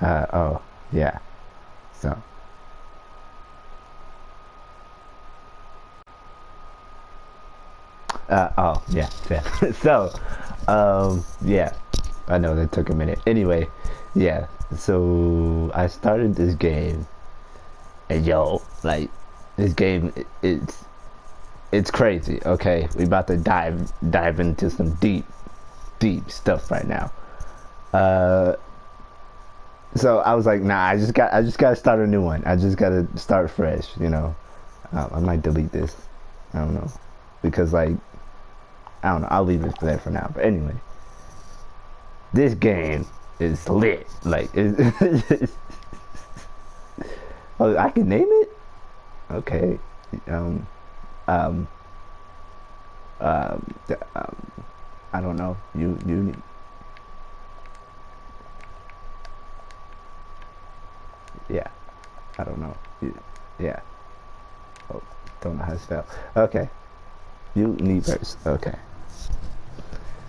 Oh, yeah. So, oh, yeah, yeah. So, yeah. I know that took a minute. Anyway, yeah. So I started this game, and yo, like, this game, it's crazy. Okay, we about to dive into some deep stuff right now. Uh, so I was like, nah, I just gotta start a new one. I just gotta start fresh. You know, I might delete this. I don't know, because like, I don't know. I'll leave it there for now. But anyway, this game is lit. Like, oh, I can name it. Okay. Um, um, um, I don't know. Yeah. I don't know. Yeah. Oh, don't know how to spell. Okay. Universe. Okay.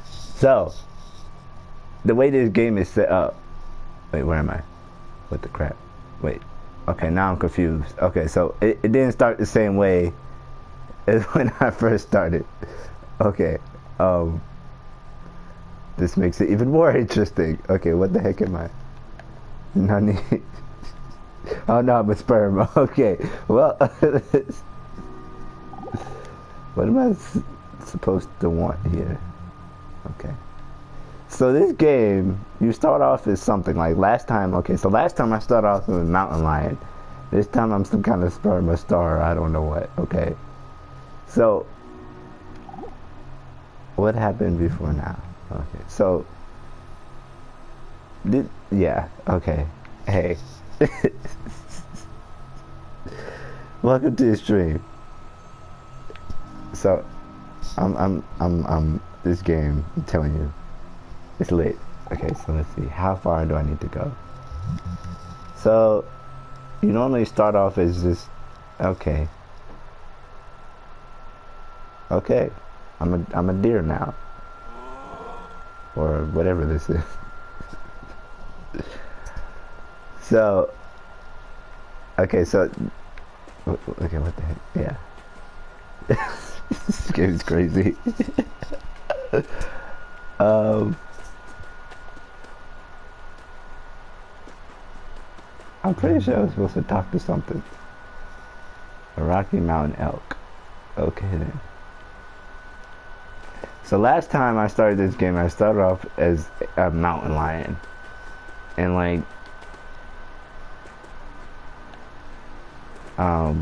So the way this game is set up. Wait, where am I? What the crap? Wait. Okay, now I'm confused. Okay, so it didn't start the same way as when I first started. Okay. Um, this makes it even more interesting. Okay, what the heck am I? Nani? Oh no, I'm a sperm. Okay. Well, what am I supposed to want here? Okay. So this game, you start off as something like last time. Okay, so last time I started off as a mountain lion. This time I'm some kind of sperm, a star. I don't know what. Okay. So what happened before now? Okay. So yeah. Okay. Hey. Welcome to the stream. So this game. I'm telling you. It's lit. Okay, so let's see. How far do I need to go? So, you normally start off as just, okay. Okay. I'm a deer now. Or whatever this is. So, okay, so, okay, what the heck? Yeah. This game is crazy. um, I'm pretty sure I was supposed to talk to something. A Rocky Mountain elk. Okay then. So last time I started this game, I started off as a mountain lion, and like, I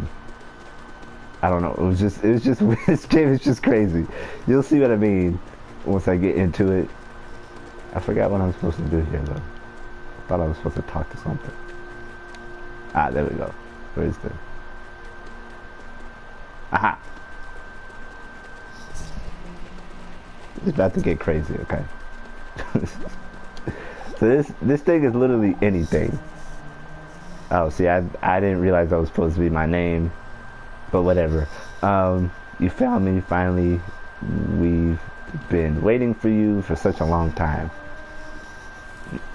don't know. It was just this game is just crazy. You'll see what I mean once I get into it. I forgot what I'm supposed to do here though. I thought I was supposed to talk to something. Ah, there we go. Where is the? Aha! It's about to get crazy. Okay. So this thing is literally anything. Oh, see, I didn't realize that was supposed to be my name, but whatever. You found me finally. We've been waiting for you for such a long time.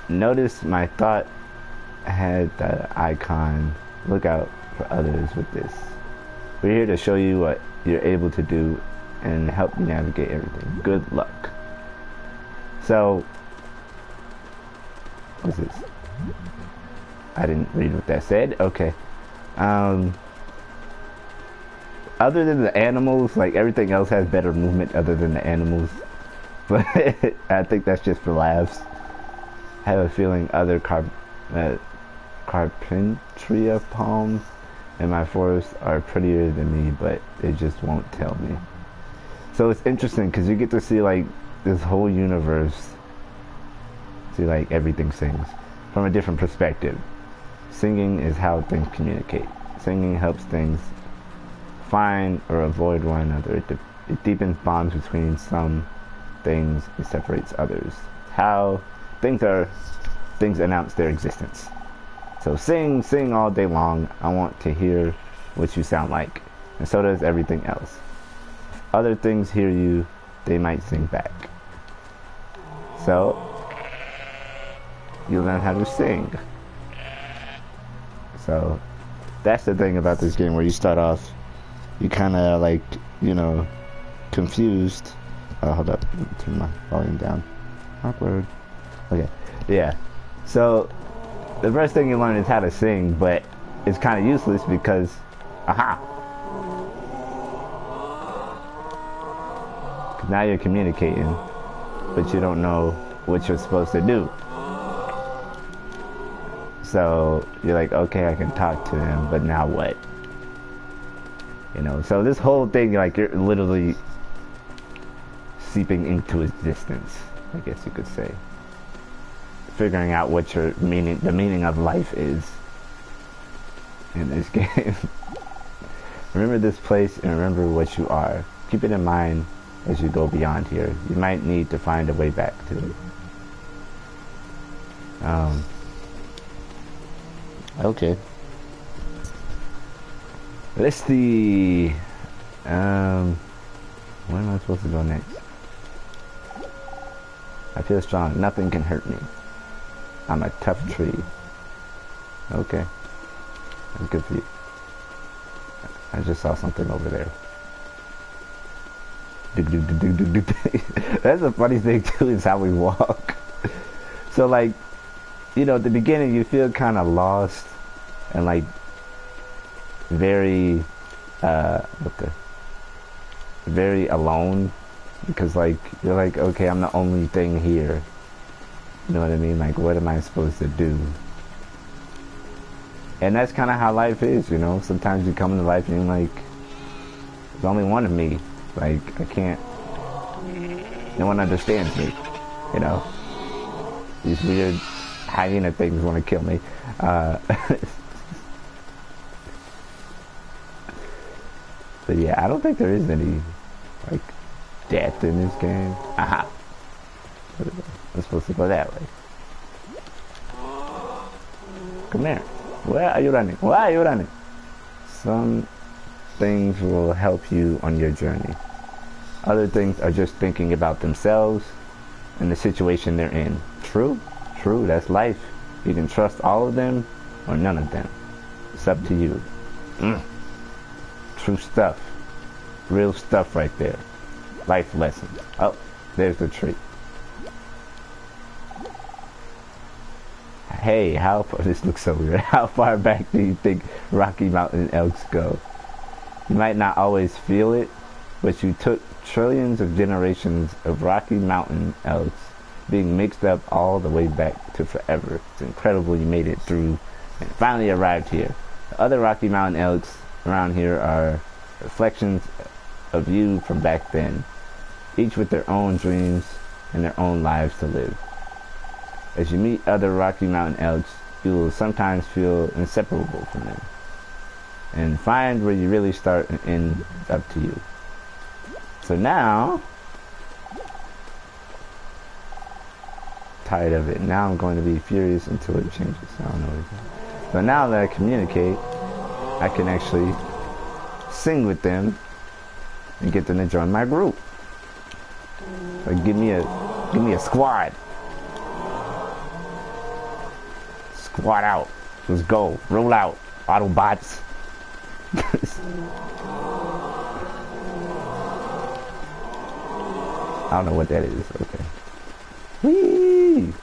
Notice my thought had the icon. Look out for others with this. We're here to show you what you're able to do and help you navigate everything. Good luck. So, what's this? I didn't read what that said. Okay. Other than the animals, like everything else has better movement other than the animals. But I think that's just for laughs. I have a feeling other carpentria palms in my forest are prettier than me, but they just won't tell me. So it's interesting because you get to see like this whole universe. See, like everything sings from a different perspective. Singing is how things communicate. Singing helps things find or avoid one another. It deepens bonds between some things. It separates others. How things announce their existence. So sing all day long. I want to hear what you sound like. And so does everything else. If other things hear you, they might sing back. So, you learn how to sing. So that's the thing about this game, where you start off, you kind of like, you know, confused. Hold up, turn my volume down. Awkward. Okay, yeah. So the first thing you learn is how to sing, but it's kind of useless because, aha. Now you're communicating, but you don't know what you're supposed to do. So you're like, okay, I can talk to them, but now what? You know, so this whole thing, like, you're literally seeping into existence, I guess you could say. Figuring out what the meaning of life is in this game. Remember this place and remember what you are. Keep it in mind as you go beyond here. You might need to find a way back to it. Okay. Let's see. Where am I supposed to go next? I feel strong. Nothing can hurt me. I'm a tough tree. Okay. That's good for you. I just saw something over there. That's the funny thing too, is how we walk. So like, you know, at the beginning you feel kind of lost and like very very alone, because like you're like, okay, I'm the only thing here. You know what I mean? Like, what am I supposed to do? And that's kind of how life is, you know. Sometimes you come into life and you're like, there's only one of me. Like, I can't, no one understands me, you know. These weird hyena things want to kill me. But yeah, I don't think there is any, like, death in this game. Aha. I'm supposed to go that way. Come here. Where are you running? Why are you running? Some things will help you on your journey. Other things are just thinking about themselves and the situation they're in. True? True, that's life. You can trust all of them or none of them. It's up to you. True stuff. Real stuff right there. Life lessons. Oh, there's the tree. Hey, how far, this looks so weird. How far back do you think Rocky Mountain elks go? You might not always feel it, but you took trillions of generations of Rocky Mountain elks being mixed up all the way back to forever. It's incredible you made it through and finally arrived here. The other Rocky Mountain elks around here are reflections of you from back then, each with their own dreams and their own lives to live. As you meet other Rocky Mountain elks, you will sometimes feel inseparable from them. And find where you really start and end is up to you. So now, tired of it. Now I'm going to be furious until it changes. I don't know anything. So now that I communicate, I can actually sing with them and get them to join my group. So give me a squad. Squad out. Let's go. Roll out. Autobots. I don't know what that is. Okay. Whee!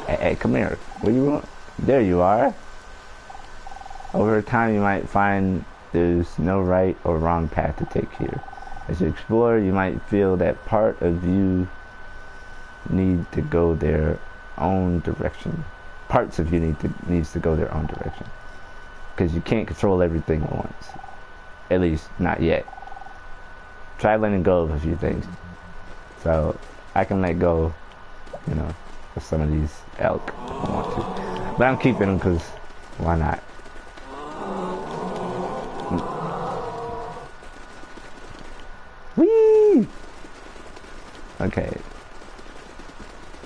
Hey, come here. Where you want? There you are. Over time, you might find there's no right or wrong path to take here. As you explore, you might feel that part of you need to go their own direction. Parts of you needs to go their own direction. Because you can't control everything at once. At least, not yet. Try letting go of a few things. So, I can let go, you know, of some of these elk if I want to. But I'm keeping them because why not? Whee! Okay.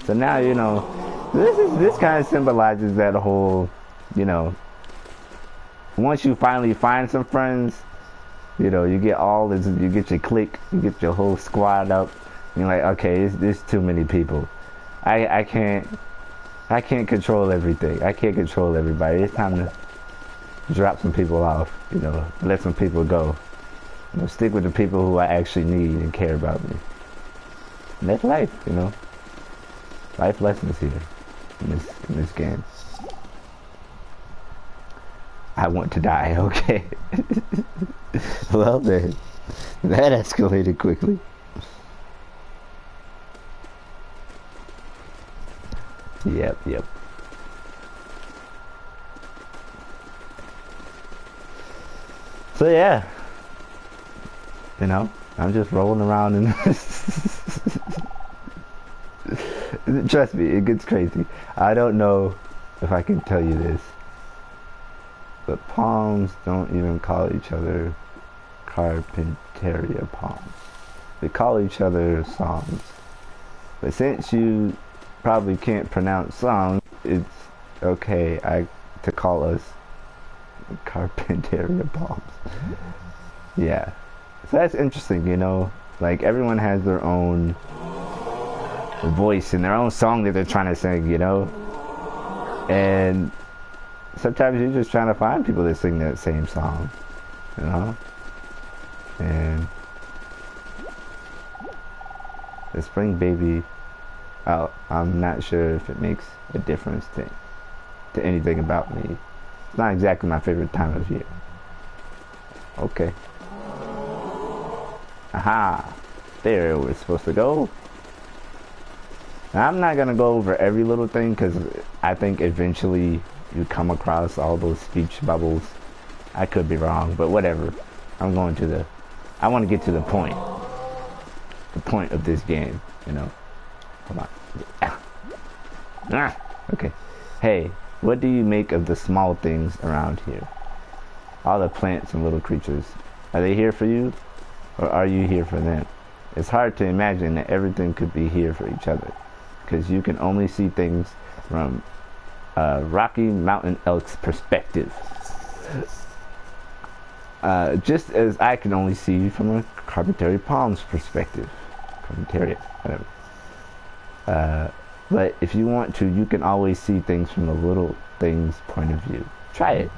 So now, you know, this kind of symbolizes that whole, you know, once you finally find some friends, You know, you get all this, you get your clique, you get your whole squad up. And you're like, okay, there's too many people. I can't control everything. I can't control everybody. It's time to drop some people off. You know, let some people go. You know, stick with the people who I actually need and care about me. And that's life, you know. Life lessons here in this game. I want to die, okay. Well then, that escalated quickly. Yep. So yeah, you know, I'm just rolling around in trust me, it gets crazy. I don't know if I can tell you this, but palms don't even call each other Carpinteria palms. They call each other songs. But since you probably can't pronounce songs, it's okay to call us Carpinteria palms. Yeah. So that's interesting, you know? Like, everyone has their own voice and their own song that they're trying to sing, you know? And sometimes you're just trying to find people that sing that same song, you know? And the Spring Baby, I'm not sure if it makes a difference to anything about me. It's not exactly my favorite time of year. Okay. Aha! There we're supposed to go. Now, I'm not gonna go over every little thing because I think eventually you come across all those speech bubbles. I could be wrong, but whatever. I want to get to the point. The point of this game, you know. Hold on. Okay. Hey, what do you make of the small things around here? All the plants and little creatures. Are they here for you? Or are you here for them? It's hard to imagine that everything could be here for each other, because you can only see things from Rocky Mountain Elk's perspective. Just as I can only see from a Carpinteria Palm's perspective. Carpinteria, whatever. But if you want to, you can always see things from the little things' point of view. Try it.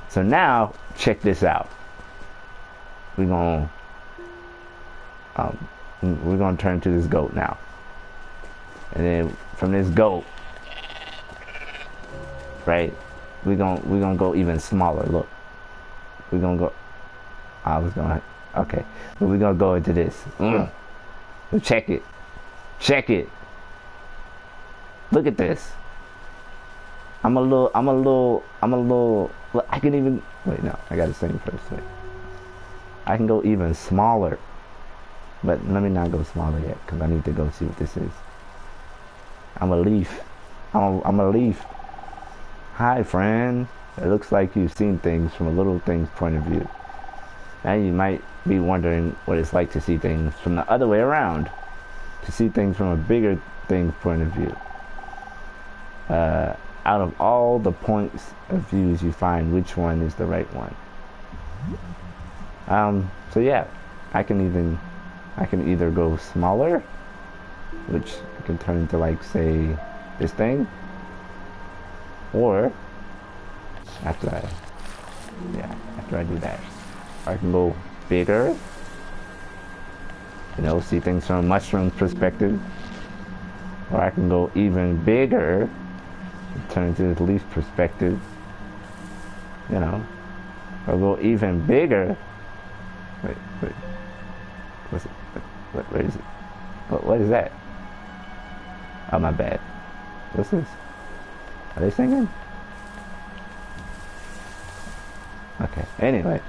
So now, check this out. We're gonna turn to this goat now. And then from this goat, right, we're gonna go even smaller. Look, we're gonna go. Okay, but we're gonna go into this. So check it. Look at this. I'm a little. Look, I can even wait. No, I gotta sing first. Wait. I can go even smaller, but let me not go smaller yet because I need to go see what this is. I'm a leaf. I'm a leaf. Hi, friend. It looks like you've seen things from a little thing's point of view. Now you might be wondering what it's like to see things from the other way around. To see things from a bigger thing's point of view. Out of all the points of views you find, which one is the right one? So yeah, I can either go smaller, which can turn into, like, say, this thing, or after I do that, I can go bigger, you know, see things from a mushroom's perspective, or I can go even bigger, turn into the leaf perspective, you know, or go even bigger. Wait, what's it? Where is it? What is that? Oh, my bad. What's this? Are they singing? Okay, anyway.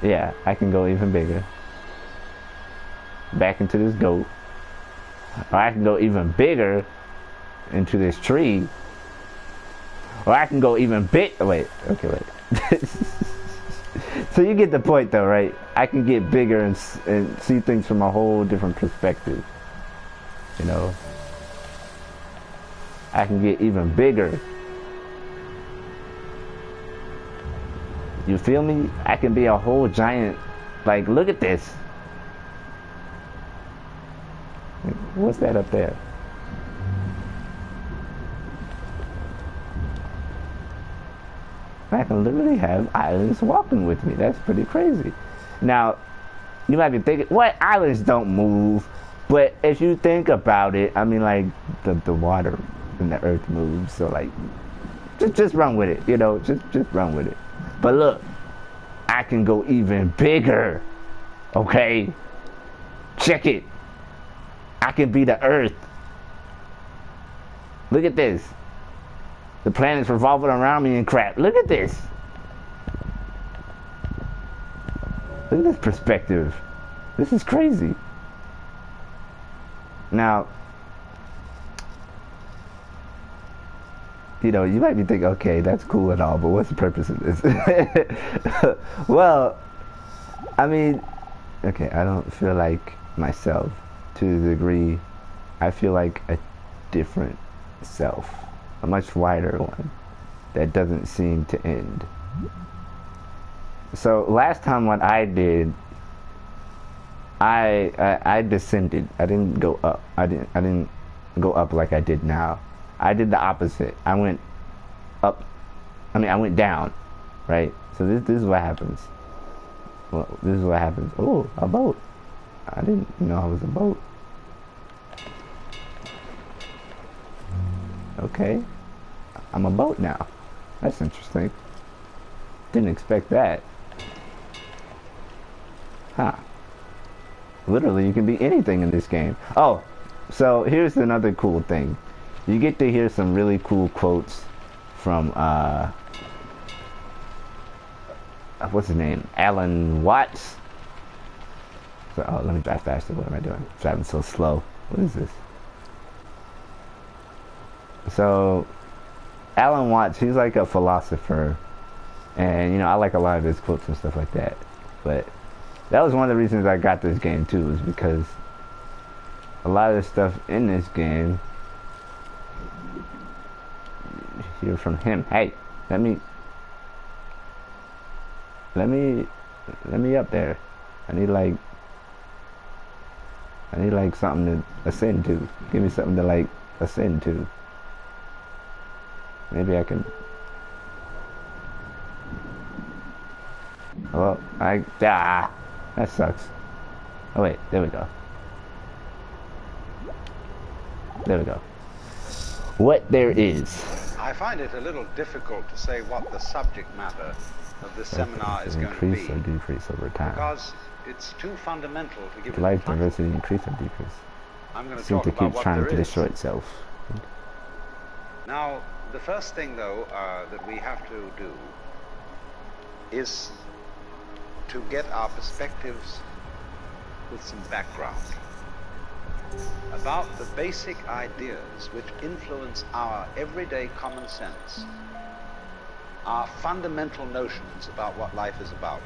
Yeah, I can go even bigger. Back into this goat. Or I can go even bigger into this tree. Or I can go even big. Wait. So you get the point, though, right? I can get bigger and see things from a whole different perspective. You know? I can get even bigger. You feel me? I can be a whole giant. Like, look at this. What's that up there? I can literally have islands walking with me. That's pretty crazy. Now, you might be thinking, what? Islands don't move. But if you think about it, I mean, like, the water and the earth moves. So, like, just run with it, you know? Just run with it. But look, I can go even bigger. Okay? Check it. I can be the earth. Look at this. The planet's revolving around me and crap. Look at this. Look at this perspective. This is crazy. Now, you know, you might be thinking, okay, that's cool and all, but what's the purpose of this? Well, I mean, okay, I don't feel like myself to the degree. I feel like a different self. A much wider one that doesn't seem to end. So last time what I did, I descended. I didn't go up. I didn't go up like I did now. I did the opposite. I went up. I mean, I went down, right? So this is what happens. Well, this is what happens. Oh, a boat. I didn't know I was a boat. Okay, I'm a boat now. That's interesting. Didn't expect that. Huh. Literally, you can be anything in this game. Oh, so here's another cool thing. You get to hear some really cool quotes from, what's his name? Alan Watts. So, oh, let me drive faster. What am I doing? Driving so slow. What is this? So, Alan Watts, he's like a philosopher, and you know, I like a lot of his quotes and stuff like that. But that was one of the reasons I got this game too, is because a lot of the stuff in this game, you hear from him. Hey, let me up there. I need like something to ascend to. Give me something to like ascend to. Maybe I can. Well, that sucks. Oh wait, there we go. There we go. What there is. I find it a little difficult to say what the subject matter of this seminar is going to be. Increase or decrease over time? Because it's too fundamental to give it life diversity increase or decrease? I'm going to seem talk to about keep what trying there to is. destroy itself. Now, the first thing, though, that we have to do is to get our perspectives with some background about the basic ideas which influence our everyday common sense, our fundamental notions about what life is about.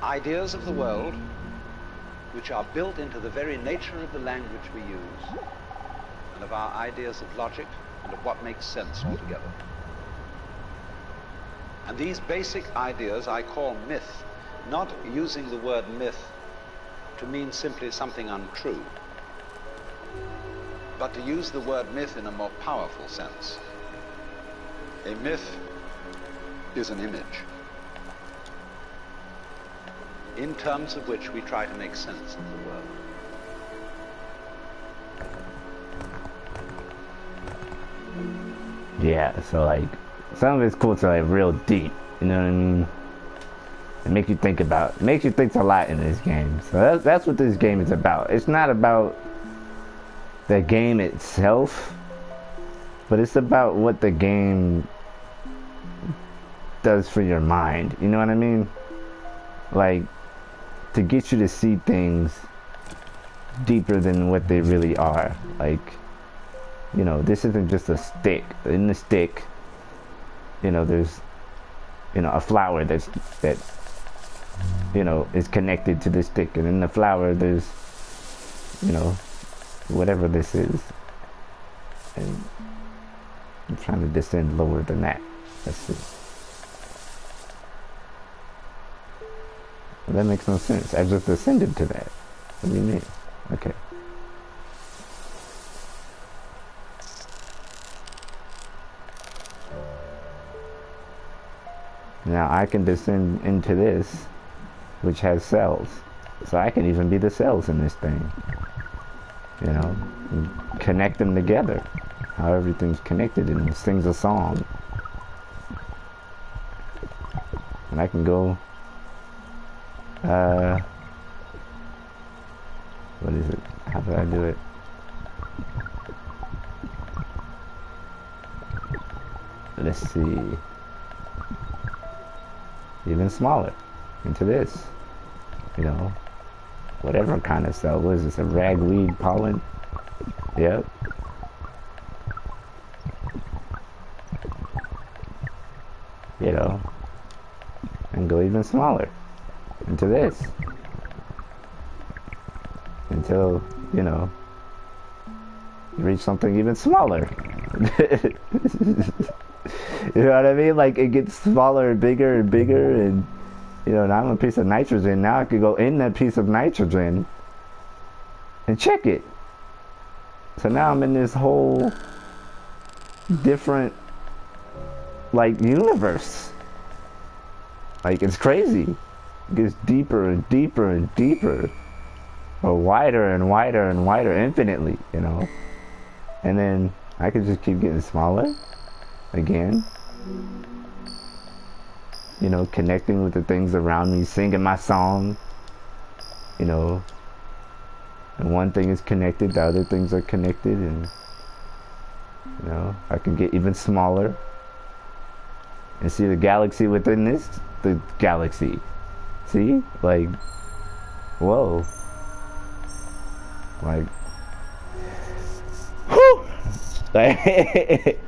Ideas of the world which are built into the very nature of the language we use, and of our ideas of logic and of what makes sense altogether. And these basic ideas I call myth, not using the word myth to mean simply something untrue, but to use the word myth in a more powerful sense. A myth is an image in terms of which we try to make sense of the world. Yeah, so like some of his quotes are like real deep, you know what I mean? It makes you think about, it makes you think a lot in this game. So that's what this game is about. It's not about the game itself, but it's about what the game does for your mind. You know what I mean? Like, to get you to see things deeper than what they really are. Like, you know, this isn't just a stick. In the stick, you know, there's, you know, a flower that you know, is connected to the stick, and in the flower there's, you know, whatever this is. And I'm trying to descend lower than that. That's it. That makes no sense. I just ascended to that. What do you mean? Okay. Now I can descend into this, which has cells. So I can even be the cells in this thing. You know? And connect them together. How everything's connected and sings a song. And I can go... what is it? How do I do it? Let's see. Even smaller. Into this. You know. Whatever kind of cell. What is this? A ragweed pollen? Yep. You know. And go even smaller. Into this. Until, you know, you reach something even smaller. You know what I mean? Like, it gets smaller and bigger, and, you know, now I'm a piece of nitrogen. Now I could go in that piece of nitrogen and check it. So now I'm in this whole different, like, universe. Like, it's crazy. It gets deeper and deeper and deeper. Or wider and wider and wider, infinitely, you know. And then I could just keep getting smaller again. You know, connecting with the things around me, singing my song. You know. And one thing is connected, the other things are connected, and you know, I can get even smaller. And see the galaxy within this, the galaxy. See? Like, whoa. Like, whew! Like,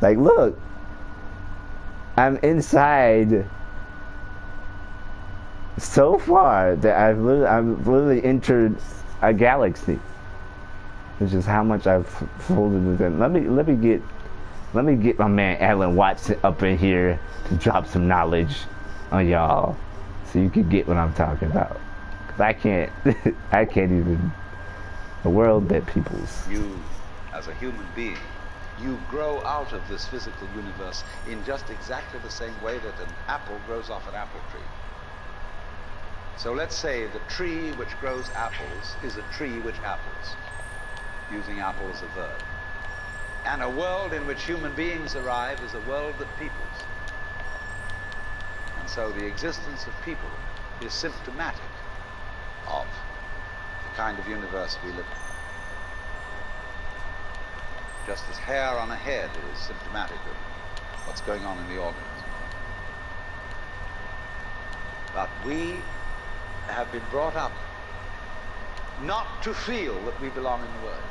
like, look, I'm inside so far that I've literally entered a galaxy. It's just how much I've folded within. Let me get my man Alan Watson up in here to drop some knowledge on y'all, so you can get what I'm talking about. I can't even. The world that peoples. You, as a human being, you grow out of this physical universe in just exactly the same way that an apple grows off an apple tree. So let's say the tree which grows apples is a tree which apples, using apple as a verb. And a world in which human beings arrive is a world that peoples. And so the existence of people is symptomatic of the kind of universe we live in. Just as hair on a head is symptomatic of what's going on in the organism. But we have been brought up not to feel that we belong in the world.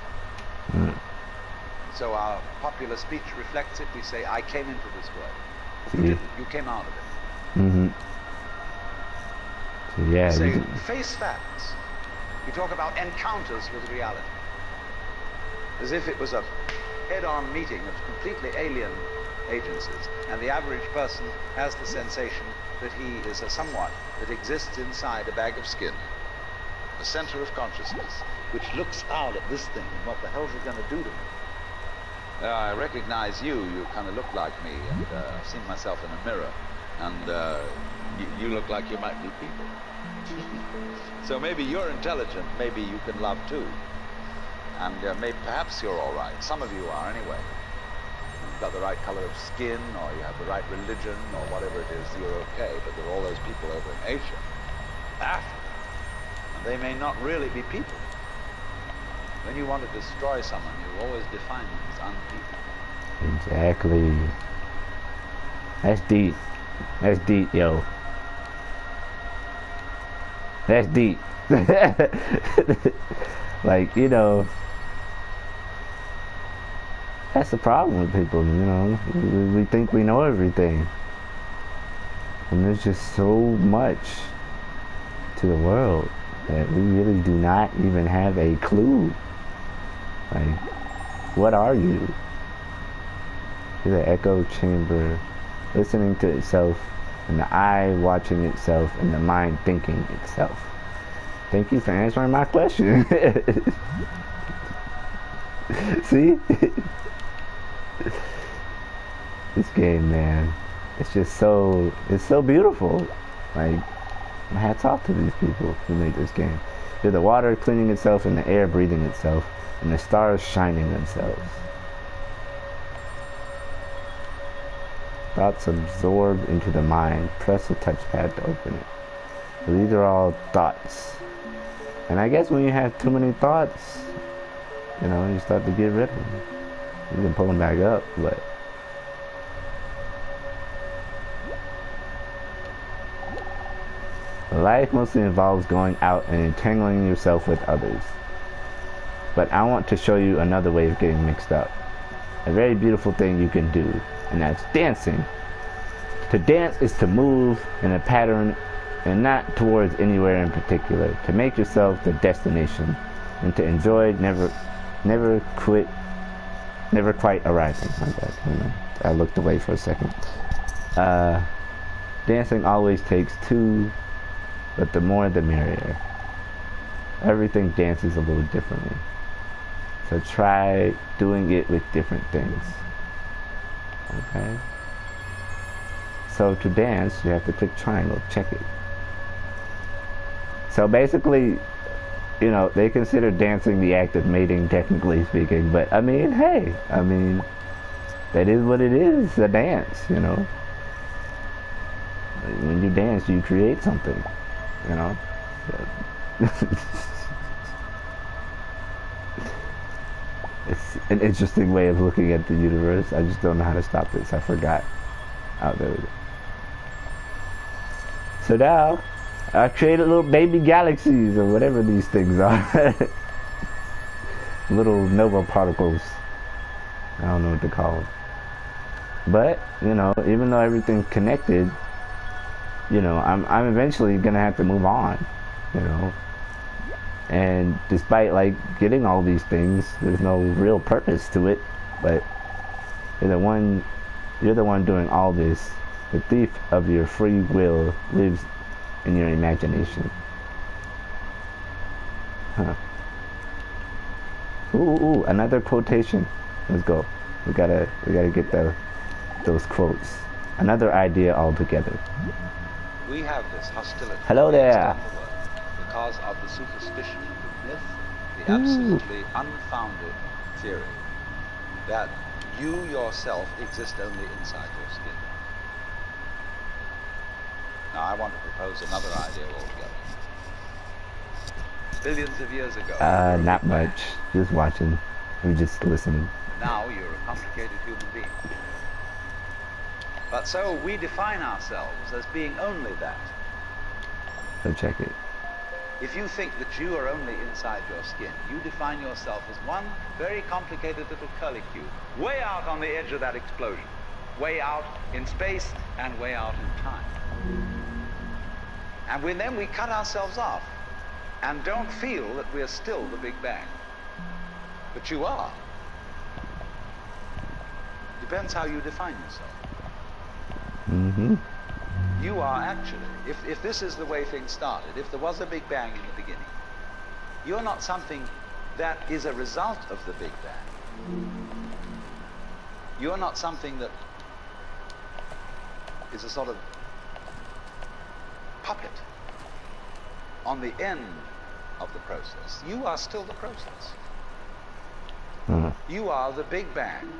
So our popular speech reflects it. We say, I came into this world. You didn't. You came out of it. Mm-hmm. Yeah. You say, face facts. You talk about encounters with reality. As if it was a head-on meeting of completely alien agencies. And the average person has the sensation that he is a somewhat that exists inside a bag of skin. The center of consciousness, which looks out at this thing and what the hell's it going to do to me? I recognize you. You kind of look like me, and I've seen myself in a mirror, and you look like you might be people. So maybe you're intelligent, maybe you can love too. And maybe perhaps you're all right. Some of you are anyway. You've got the right color of skin, or you have the right religion, or whatever it is, you're okay. But there are all those people over in Asia, Africa, and they may not really be people. When you want to destroy someone, you always define them as unpeople. Exactly. That's deep. That's deep, yo. That's deep. Like, you know, that's the problem with people, you know. We think we know everything. And there's just so much to the world that we really do not even have a clue. Like, what are you? You're the echo chamber, listening to itself and the eye watching itself, and the mind thinking itself. Thank you for answering my question. See? This game, man, it's just so, it's so beautiful. Like, hats off to these people who made this game. You're the water cleaning itself, and the air breathing itself, and the stars shining themselves. Thoughts absorb into the mind. Press the touchpad to open it. So these are all thoughts. And I guess when you have too many thoughts, you know, you start to get rid of them. You can pull them back up, but... Life mostly involves going out and entangling yourself with others. But I want to show you another way of getting mixed up. A very beautiful thing you can do, and that's dancing. To dance is to move in a pattern and not towards anywhere in particular. To make yourself the destination, and to enjoy never quit, never quite arriving. I looked away for a second. Dancing always takes two, but the more the merrier. Everything dances a little differently. So try doing it with different things. Okay? So to dance, you have to click triangle, check it. So basically, you know, they consider dancing the act of mating, technically speaking, but I mean, hey, I mean, that is what it is, a dance, you know. When you dance, you create something, you know. It's an interesting way of looking at the universe. I just don't know how to stop this. I forgot. Oh, there we go. So now, I created little baby galaxies, or whatever these things are. Little nova particles. I don't know what to call them. But, you know, even though everything's connected, you know, I'm eventually gonna have to move on, you know. And despite like getting all these things, there's no real purpose to it. But you're the one doing all this. The thief of your free will lives in your imagination. Huh. Ooh, another quotation. Let's go. We gotta get those quotes. Another idea altogether. We have this hostility. Hello there. Because of the superstition, the myth, the absolutely unfounded theory that you yourself exist only inside your skin. Now I want to propose another idea altogether. Billions of years ago. Not much. Just watching. Or just listening. Now you're a complicated human being. But so we define ourselves as being only that. So check it. If you think that you are only inside your skin, you define yourself as one very complicated little curlicue, way out on the edge of that explosion, way out in space and way out in time. And then we cut ourselves off and don't feel that we are still the Big Bang. But you are. Depends how you define yourself. Mm-hmm. You are actually, if this is the way things started, if there was a Big Bang in the beginning, you're not something that is a result of the Big Bang. You're not something that is a sort of puppet on the end of the process. You are still the process. You are the Big Bang,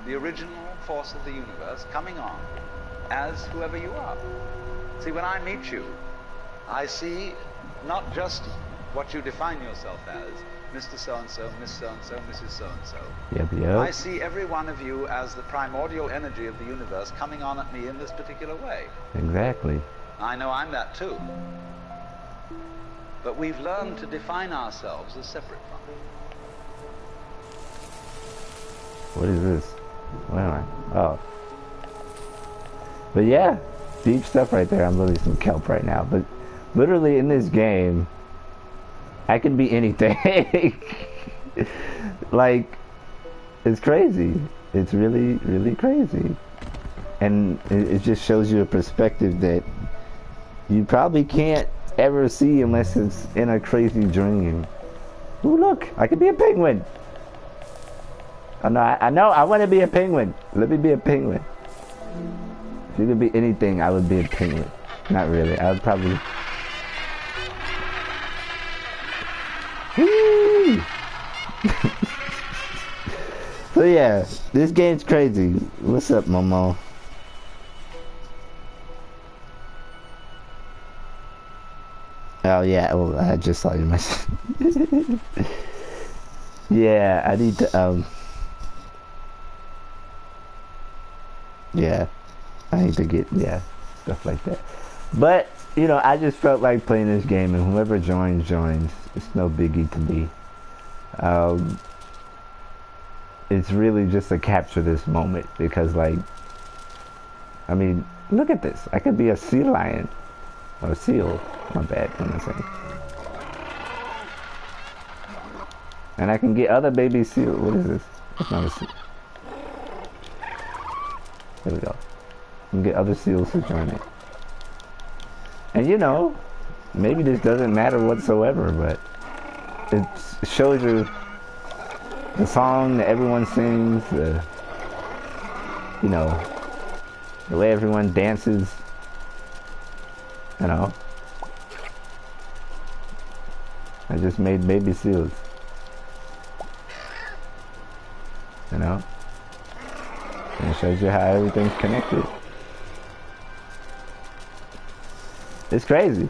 the original force of the universe coming on as whoever you are. See, when I meet you, I see not just what you define yourself as, Mr. So-and-so, Miss So-and-so, Mrs. So-and-so. Yep. I see every one of you as the primordial energy of the universe coming on at me in this particular way. Exactly. I know I'm that too. But we've learned to define ourselves as separate from it. What is this? Where am I? Oh. But yeah, deep stuff right there. I'm literally some kelp right now. But literally in this game, I can be anything. Like, it's crazy. It's really, really crazy. and it just shows you a perspective that you probably can't ever see unless it's in a crazy dream. Ooh, look, I could be a penguin. Oh, no, I know, I want to be a penguin. Let me be a penguin. If you could be anything, I would be a penguin. Not really, I would probably... Woo! So yeah, this game's crazy. What's up, Momo? Oh yeah, oh I just saw your message. Yeah, I need to yeah, I need to get stuff like that. But you know, I just felt like playing this game, and whoever joins. It's no biggie to me. It's really just to capture this moment because, like, I mean, look at this. I could be a sea lion or a seal. My bad, what am I saying? And I can get other baby seals. What is this? That's not a seal. There we go. I can get other seals to join it. And you know, maybe this doesn't matter whatsoever, but it shows you the song that everyone sings, you know, the way everyone dances, you know. I just made baby seals, you know, and it shows you how everything's connected. It's crazy,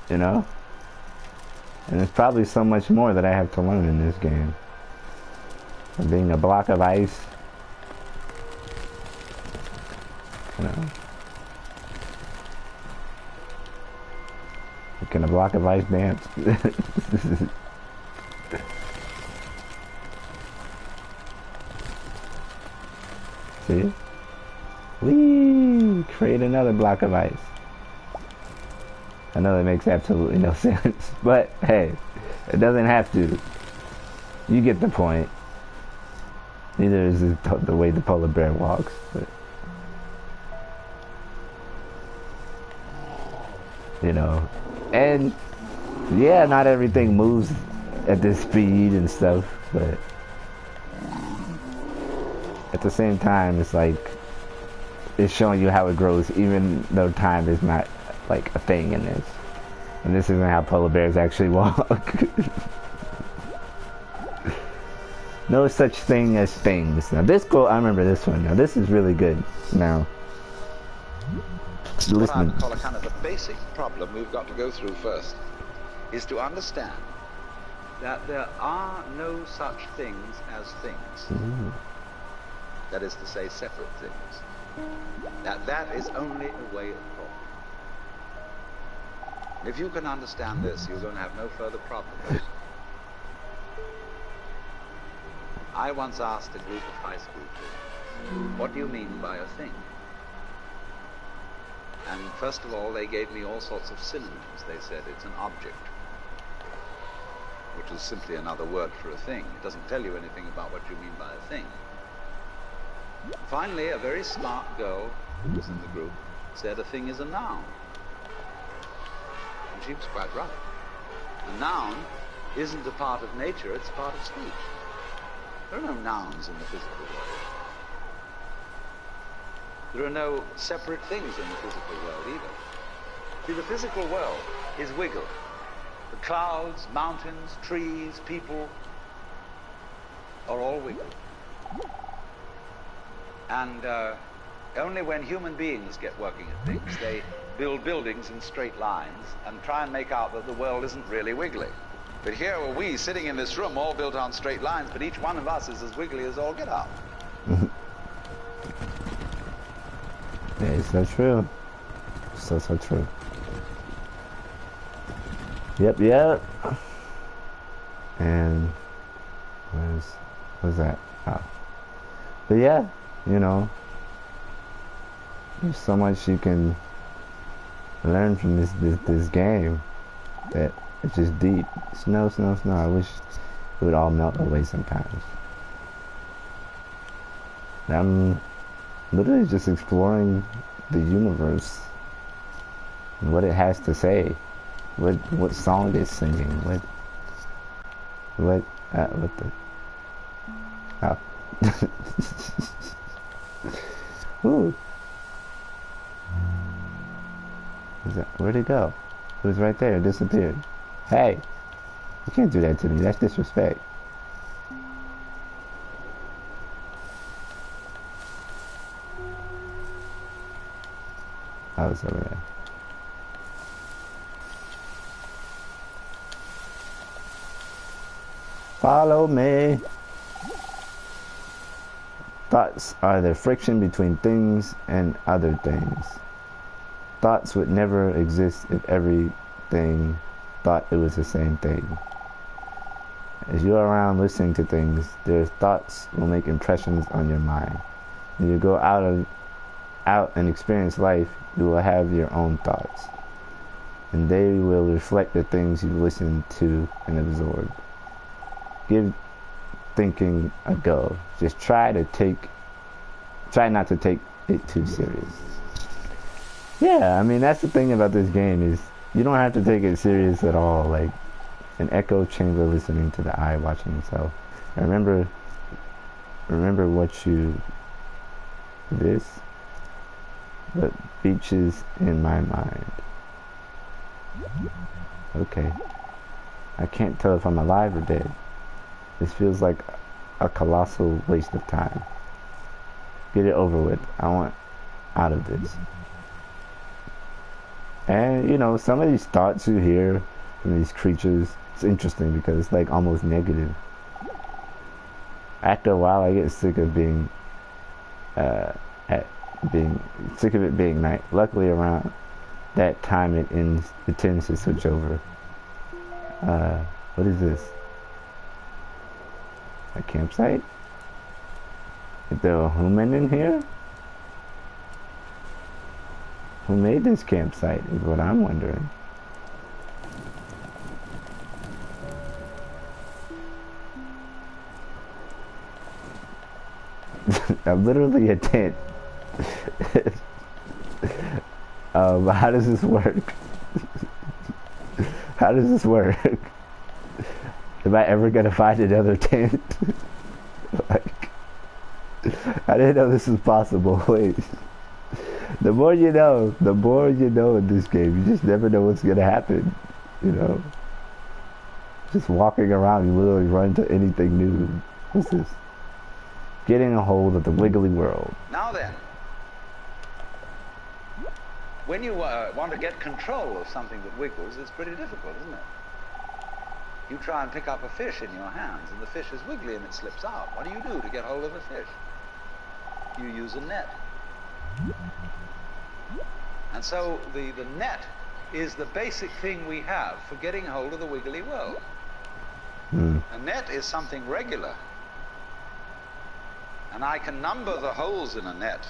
you know, and there's probably so much more that I have to learn in this game. From being a block of ice, you know. Can a block of ice dance? See? Whee! Create another block of ice. I know that makes absolutely no sense, but hey, it doesn't have to. You get the point. Neither is the way the polar bear walks, but you know, and yeah, not everything moves at this speed and stuff, but at the same time, it's like it's showing you how it grows, even though time is not like a thing in this, and this isn't how polar bears actually walk. No such thing as things. Now this quote, I remember this one. Now this is really good. Now, what I would call a kind of a basic problem we've got to go through first is to understand that there are no such things as things. That is to say, separate things. That is only a way of thought. If you can understand this, you're going to have no further problems. I once asked a group of high school children, what do you mean by a thing? And first of all, they gave me all sorts of synonyms. They said it's an object, which is simply another word for a thing. It doesn't tell you anything about what you mean by a thing. Finally, a very smart girl who was in the group said a thing is a noun. And she was quite right. A noun isn't a part of nature, it's a part of speech. There are no nouns in the physical world. There are no separate things in the physical world either. See, the physical world is wiggle. The clouds, mountains, trees, people are all wiggle. And only when human beings get working at things, they build buildings in straight lines and try and make out that the world isn't really wiggly. But here are we sitting in this room all built on straight lines, but each one of us is as wiggly as all get out. Yeah, it's so true. So true. Yep. And where's that? Oh. But yeah, you know, there's so much you can learn from this game that it's just deep. Snow. I wish it would all melt away sometimes. literally just exploring the universe and what it has to say, what song it's singing, what the oh. Ooh. Where'd it go? It was right there. It disappeared. Hey, you can't do that to me. That's disrespect. I was over there. Follow me. Thoughts are the friction between things and other things. Thoughts would never exist if everything thought it was the same thing. As you're around listening to things, their thoughts will make impressions on your mind. When you go out and experience life, you will have your own thoughts, and they will reflect the things you listen to and absorb. Give thinking a go. Just try not to take it too serious. Yeah, I mean, that's the thing about this game is you don't have to take it serious at all. Like an echo chamber listening to the eye watching itself. Remember what beaches in my mind. Okay. I can't tell if I'm alive or dead. This feels like a colossal waste of time. Get it over with. I want out of this. And, you know, some of these thoughts you hear from these creatures, it's interesting because it's like almost negative. After a while, I get sick of being night. Luckily, around that time it tends to switch over. What is this? A campsite? Is there a human in here? Who made this campsite is what I'm wondering. Literally a tent. How does this work? How does this work? Am I ever gonna find another tent? Like, I didn't know this was possible. Wait. The more you know in this game. You just never know what's gonna happen. You know? Just walking around, you literally run into anything new. What's this? Getting a hold of the wiggly world. Now then, when you want to get control of something that wiggles, it's pretty difficult, isn't it? You try and pick up a fish in your hands, and the fish is wiggly and it slips out. What do you do to get hold of a fish? You use a net. And so the net is the basic thing we have for getting hold of the wiggly world. A net is something regular. And I can number the holes in a net.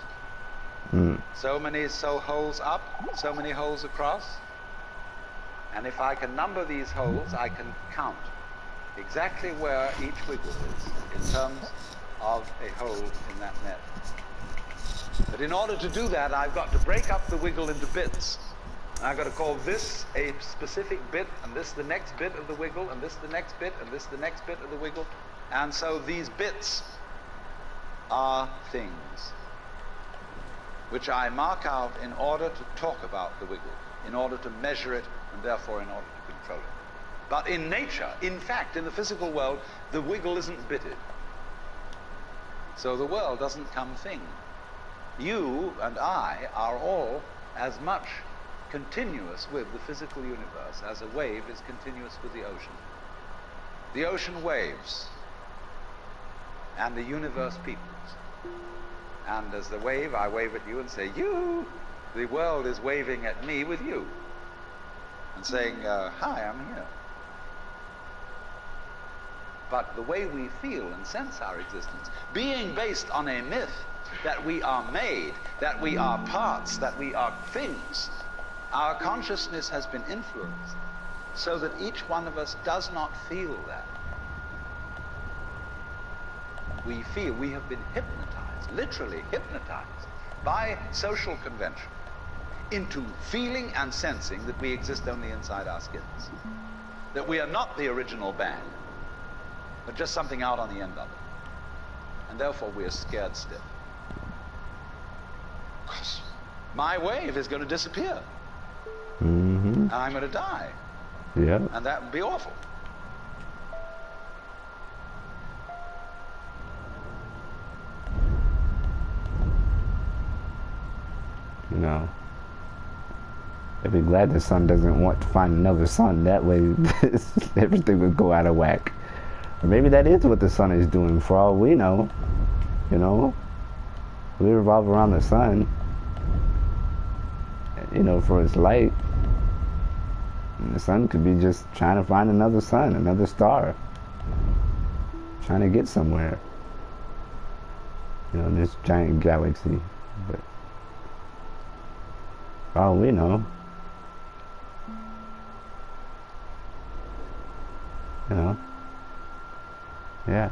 So many holes up, so many holes across. And if I can number these holes, I can count exactly where each wiggle is in terms of a hole in that net. But in order to do that, I've got to break up the wiggle into bits. I've got to call this a specific bit, and this the next bit of the wiggle, and this the next bit, and this the next bit of the wiggle. And so these bits are things which I mark out in order to talk about the wiggle, in order to measure it, and therefore in order to control it. But in nature, in fact, in the physical world, the wiggle isn't bitted. So the world doesn't come thing. You and I are all as much continuous with the physical universe as a wave is continuous with the ocean. The ocean waves, and the universe peoples. And as the wave, I wave at you and say, you! The world is waving at me with you. And saying, hi, I'm here. But the way we feel and sense our existence, being based on a myth that we are made, that we are parts, that we are things, our consciousness has been influenced so that each one of us does not feel that. We feel we have been hypnotized, literally hypnotized, by social convention into feeling and sensing that we exist only inside our skins. That we are not the original bang, but just something out on the end of it. And therefore we are scared stiff. Because my wave is going to disappear. Mm-hmm. And I'm going to die. Yeah. And that would be awful. You know, I'd be glad the sun doesn't want to find another sun. That way, everything would go out of whack. Or maybe that is what the sun is doing, for all we know. You know, we revolve around the sun, you know, for its light. And the sun could be just trying to find another sun, another star. Trying to get somewhere. You know, in this giant galaxy. But for all we know, you know, yeah.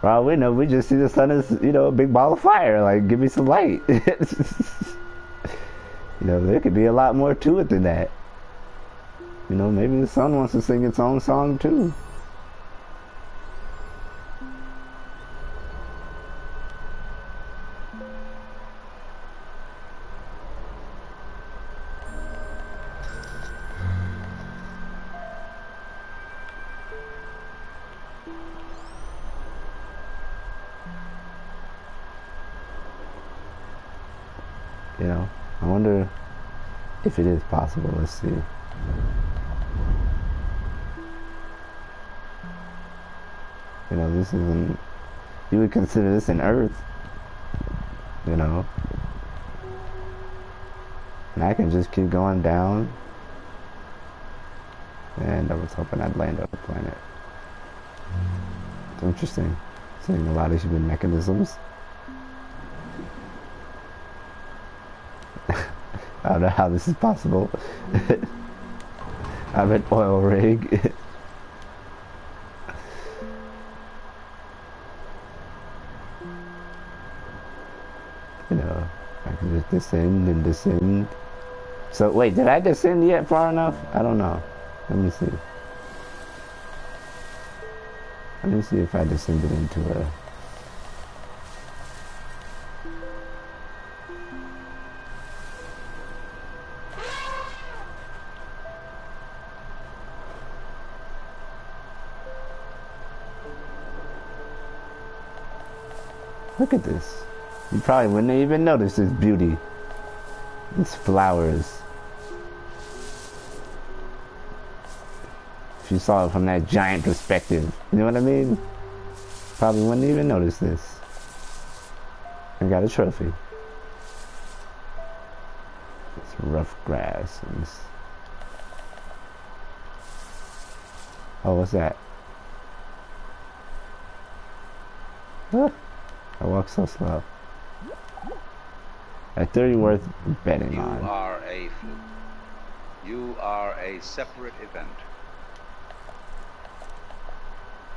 For all we know, we just see the sun as, you know, a big ball of fire. Like, give me some light. You know, there could be a lot more to it than that. You know, maybe the sun wants to sing its own song too. You know, I wonder if it is possible. Let's see. You know, this isn't, you would consider this an Earth, you know, and I can just keep going down, and I was hoping I'd land on a planet. It's interesting, seeing a lot of human mechanisms. I don't know how this is possible. I'm an oil rig. You know, I can just descend and descend. So wait, did I descend yet far enough? I don't know. Let me see. Let me see if I descended into a... Look at this. You probably wouldn't even notice this beauty. These flowers. If you saw it from that giant perspective. You know what I mean? Probably wouldn't even notice this. I got a trophy. It's rough grass. And this... Oh, what's that? Ah. I walk so slow. I thought you worth betting on. You are a fluke. You are a separate event.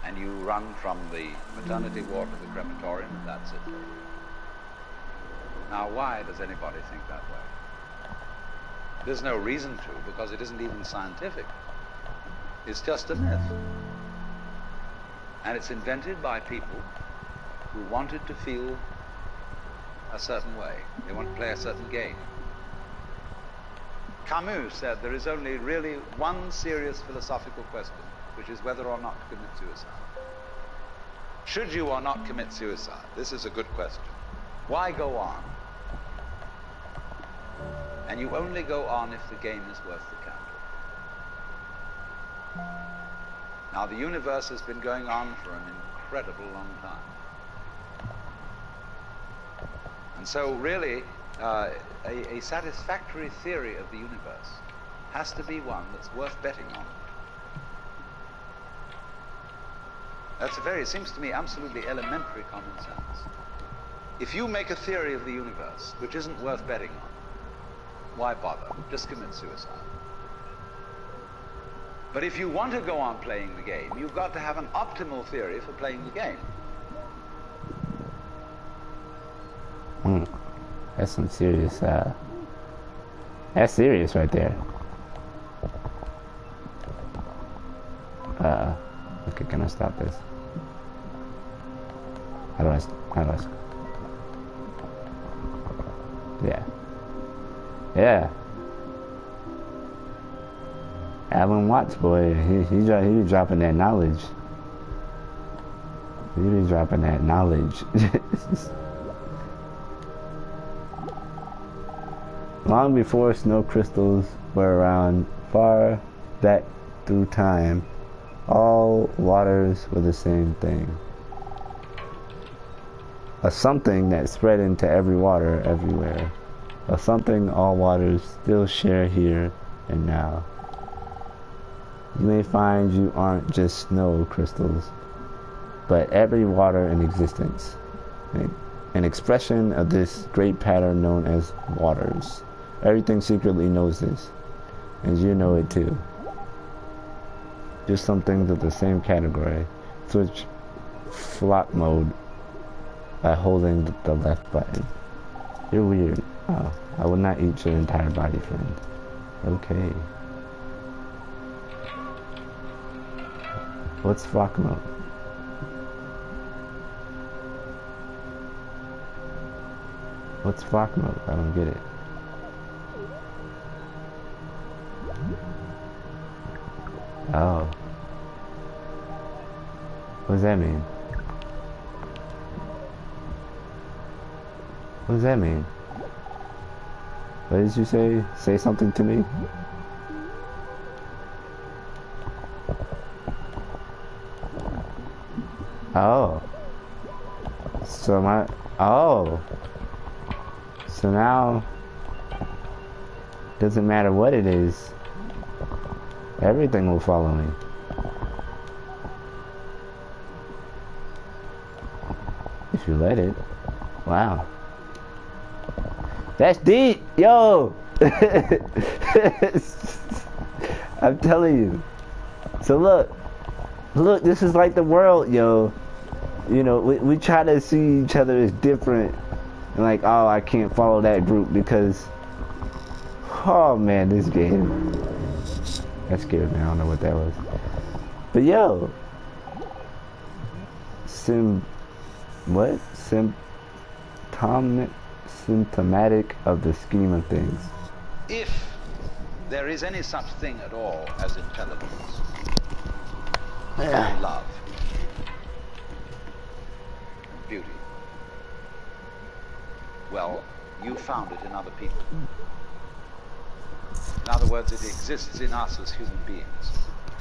And you run from the maternity ward to the crematorium, and that's it. Now, why does anybody think that way? There's no reason to, because it isn't even scientific. It's just a myth. And it's invented by people who wanted to feel a certain way. They want to play a certain game. Camus said there is only really one serious philosophical question, which is whether or not to commit suicide. Should you or not commit suicide? This is a good question. Why go on? And you only go on if the game is worth the candle. Now, the universe has been going on for an incredible long time. And so really, a satisfactory theory of the universe has to be one that's worth betting on. That's a very, it seems to me, absolutely elementary common sense. If you make a theory of the universe which isn't worth betting on, why bother? Just commit suicide. But if you want to go on playing the game, you've got to have an optimal theory for playing the game. That's some serious, that's serious right there. Okay, can I stop this? How do I, yeah. Yeah. Alan Watts, boy, he be dropping that knowledge. He be dropping that knowledge. Long before snow crystals were around, far back through time, all waters were the same thing. A something that spread into every water everywhere. A something all waters still share here and now. You may find you aren't just snow crystals, but every water in existence. An expression of this great pattern known as waters. Everything secretly knows this, and you know it too. Just some things of the same category. Switch flock mode by holding the left button. You're weird. Oh, I will not eat your entire body, friend. Okay. What's flock mode? What's flock mode? I don't get it. Oh. What does that mean? What does that mean? What did you say? Say something to me? Oh. So my... Oh. So now... Doesn't matter what it is. Everything will follow me. If you let it. Wow. That's deep, yo! I'm telling you. So look, this is like the world, yo. You know, we try to see each other as different. And like, oh, I can't follow that group because... Oh man, this game. That scared me, I don't know what that was. But yo. What? Symptomatic of the scheme of things. If there is any such thing at all as intelligence, and love, and beauty, well, you found it in other people. In other words, it exists in us as human beings.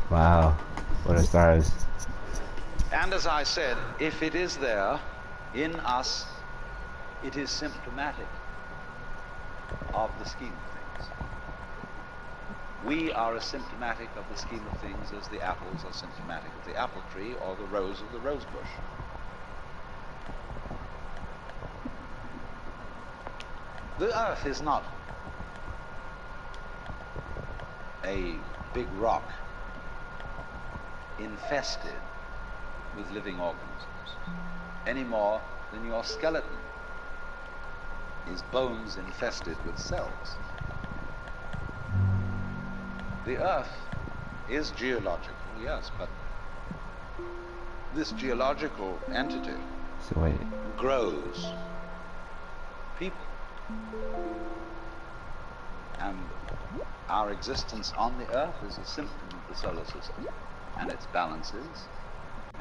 Wow, what a stars. And as I said, if it is there in us, it is symptomatic of the scheme of things. We are as symptomatic of the scheme of things as the apples are symptomatic of the apple tree or the rose of the rose bush. The earth is not a big rock infested with living organisms, any more than your skeleton is bones infested with cells. The earth is geological, yes, but this geological entity grows people. And our existence on the earth is a symptom of the solar system and its balances,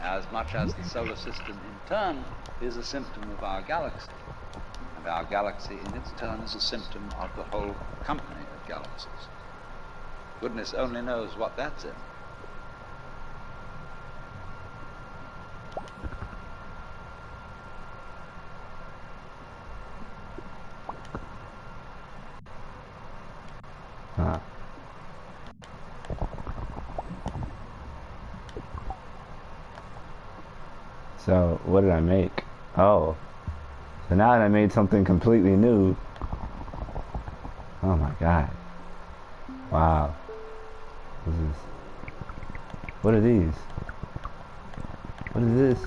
as much as the solar system in turn is a symptom of our galaxy. And our galaxy in its turn is a symptom of the whole company of galaxies. Goodness only knows what that's in. Huh. So, what did I make? Oh. So now that I made something completely new. Oh my god. Wow. What are these? What is this?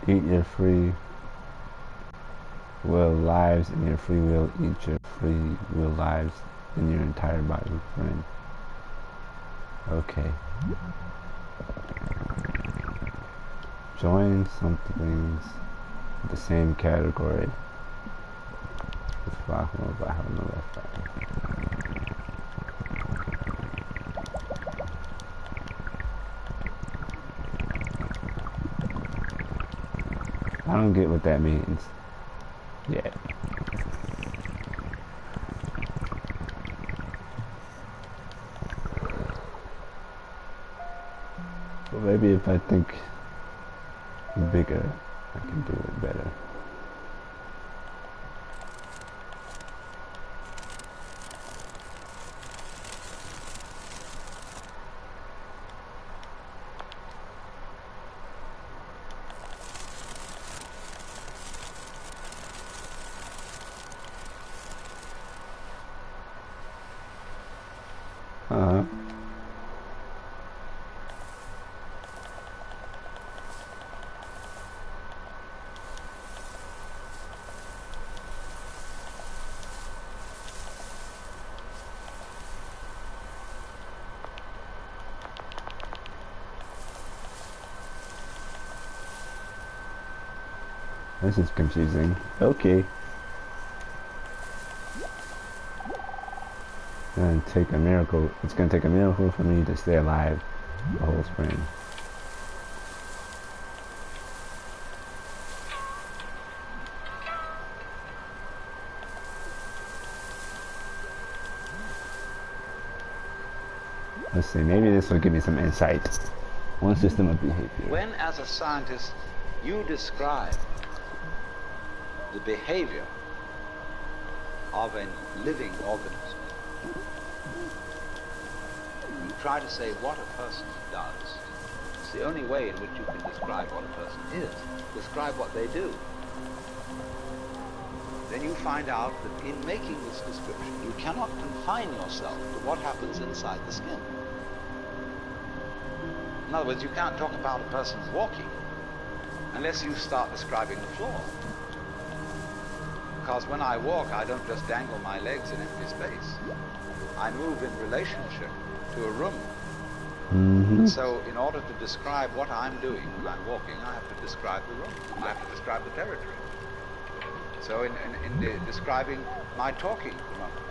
eat your free will lives, and your free will eat your free will lives in your entire body, friend. Okay. Join somethings with the same category. I don't get what that means. Yeah. But maybe if I think bigger, I can do it better. Uh-huh. This is confusing. Okay. It's gonna take a miracle for me to stay alive the whole spring. Let's see, maybe this will give me some insight. One system of behavior. When, as a scientist, you describe the behavior of a living organism, you try to say what a person does. It's the only way in which you can describe what a person is. Describe what they do. Then you find out that in making this description, you cannot confine yourself to what happens inside the skin. In other words, you can't talk about a person's walking unless you start describing the floor. Because when I walk, I don't just dangle my legs in empty space. I move in relationship to a room. And so in order to describe what I'm doing when I'm walking, I have to describe the room. I have to describe the territory. So in describing my talking at the moment,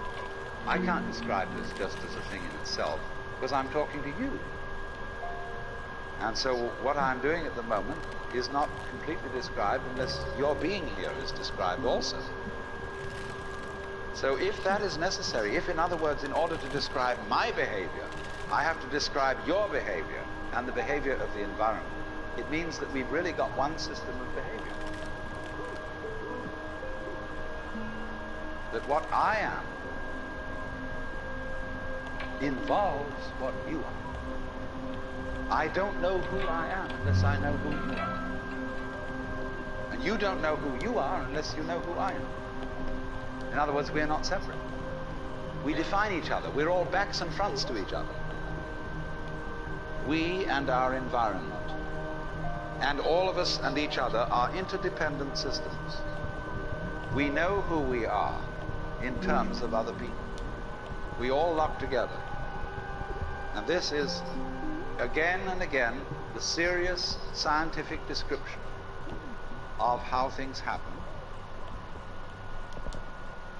I can't describe this just as a thing in itself, because I'm talking to you. And so what I'm doing at the moment is not completely described unless your being here is described also. So if that is necessary, if in other words, in order to describe my behavior, I have to describe your behavior and the behavior of the environment, it means that we've really got one system of behavior. That what I am involves what you are. I don't know who I am unless I know who you are. And you don't know who you are unless you know who I am. In other words, we're not separate. We define each other. We're all backs and fronts to each other. We and our environment, and all of us and each other, are interdependent systems. We know who we are in terms of other people. We all lock together. And this is, again and again, the serious scientific description of how things happen.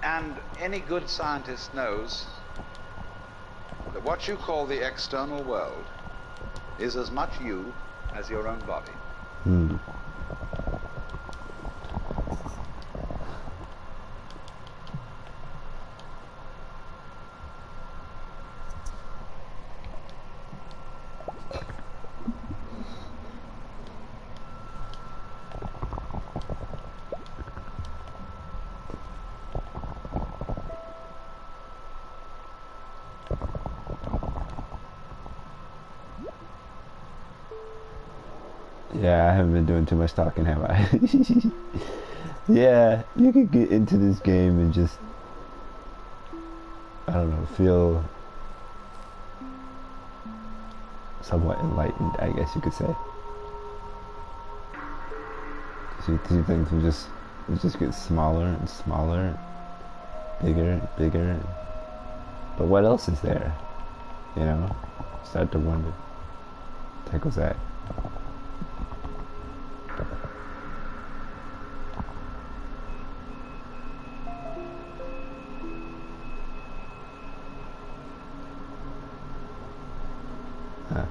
And any good scientist knows that what you call the external world is as much you as your own body. Yeah, I haven't been doing too much talking, have I? Yeah, you could get into this game and just, I don't know, feel somewhat enlightened, I guess you could say. See things will just get smaller and smaller, bigger and bigger. But what else is there? You know, start to wonder. What was that? Huh.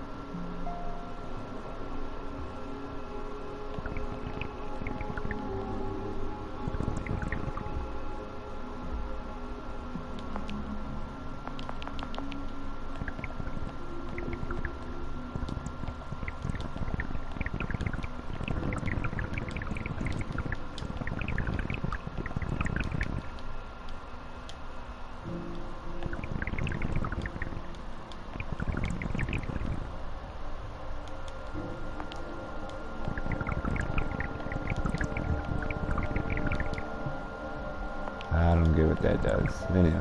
I don't get what that does. Anyway.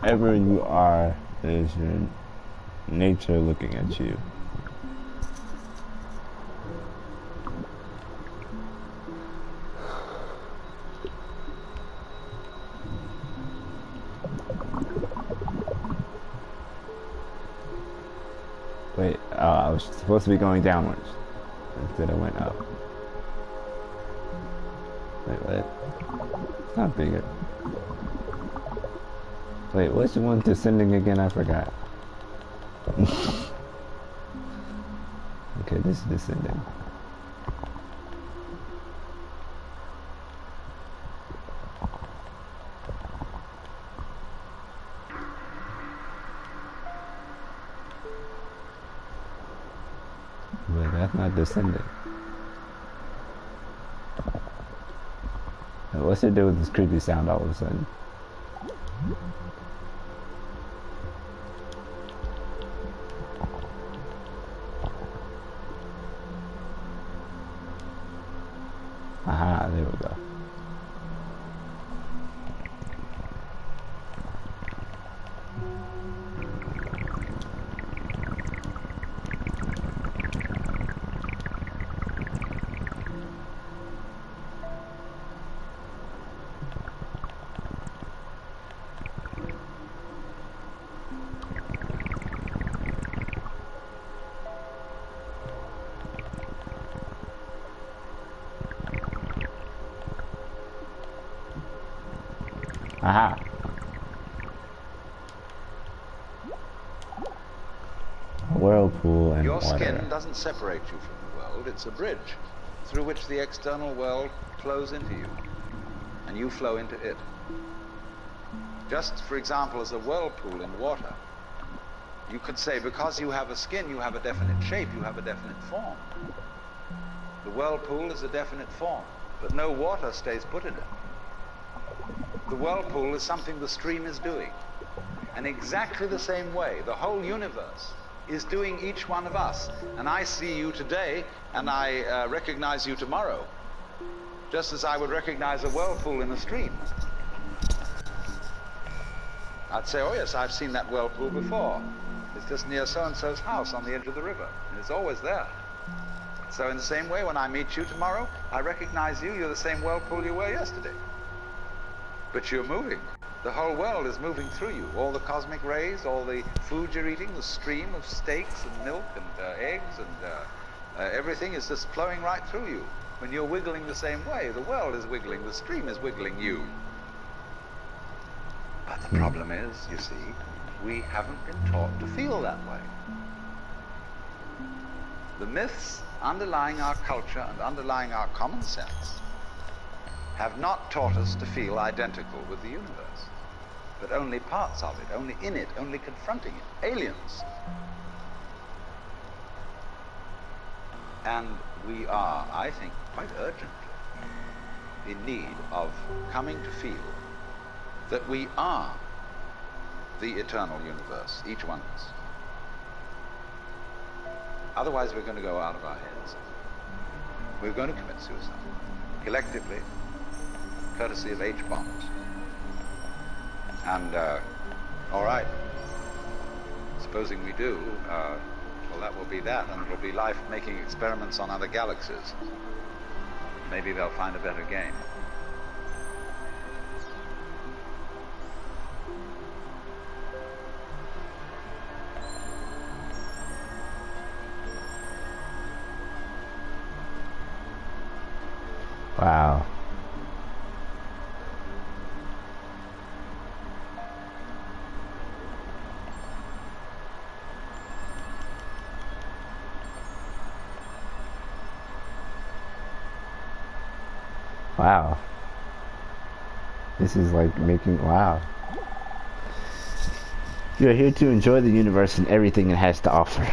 Wherever you are, there's your nature looking at you. Wait, I was supposed to be going downwards. Instead I went up. Wait, what? It's not bigger. Wait, what's the one descending again? I forgot. Okay, this is descending. Wait, that's not descending. What's it do with this creepy sound all of a sudden? Aha, there we go. Aha. A whirlpool and Your water. skin doesn't separate you from the world. It's a bridge through which the external world flows into you, and you flow into it. Just, for example, as a whirlpool in water, you could say because you have a skin, you have a definite shape, you have a definite form. The whirlpool is a definite form, but no water stays put in it. The whirlpool is something the stream is doing. And exactly the same way, the whole universe is doing each one of us. And I see you today, and I recognize you tomorrow, just as I would recognize a whirlpool in a stream. I'd say, oh yes, I've seen that whirlpool before. It's just near so-and-so's house on the edge of the river, and it's always there. So in the same way, when I meet you tomorrow, I recognize you, you're the same whirlpool you were yesterday. But you're moving. The whole world is moving through you. All the cosmic rays, all the food you're eating, the stream of steaks and milk and eggs and everything is just flowing right through you. When you're wiggling the same way, the world is wiggling, the stream is wiggling you. But the problem is, you see, we haven't been taught to feel that way. The myths underlying our culture and underlying our common sense have not taught us to feel identical with the universe, but only parts of it, only in it, only confronting it, aliens. And we are, I think, quite urgently in need of coming to feel that we are the eternal universe, each one of us. Otherwise we're going to go out of our heads. we're going to commit suicide. Collectively, courtesy of H-bombs. And, all right, supposing we do, well, that will be that, and it'll be life making experiments on other galaxies. Maybe they'll find a better game. Wow. Wow. This is like making, wow. You're here to enjoy the universe and everything it has to offer.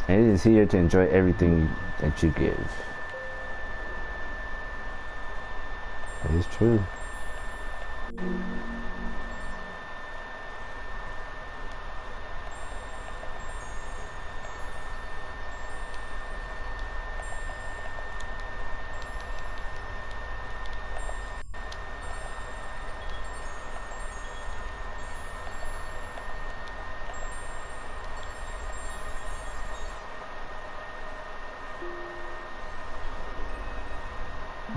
And it is here to enjoy everything that you give. That is true.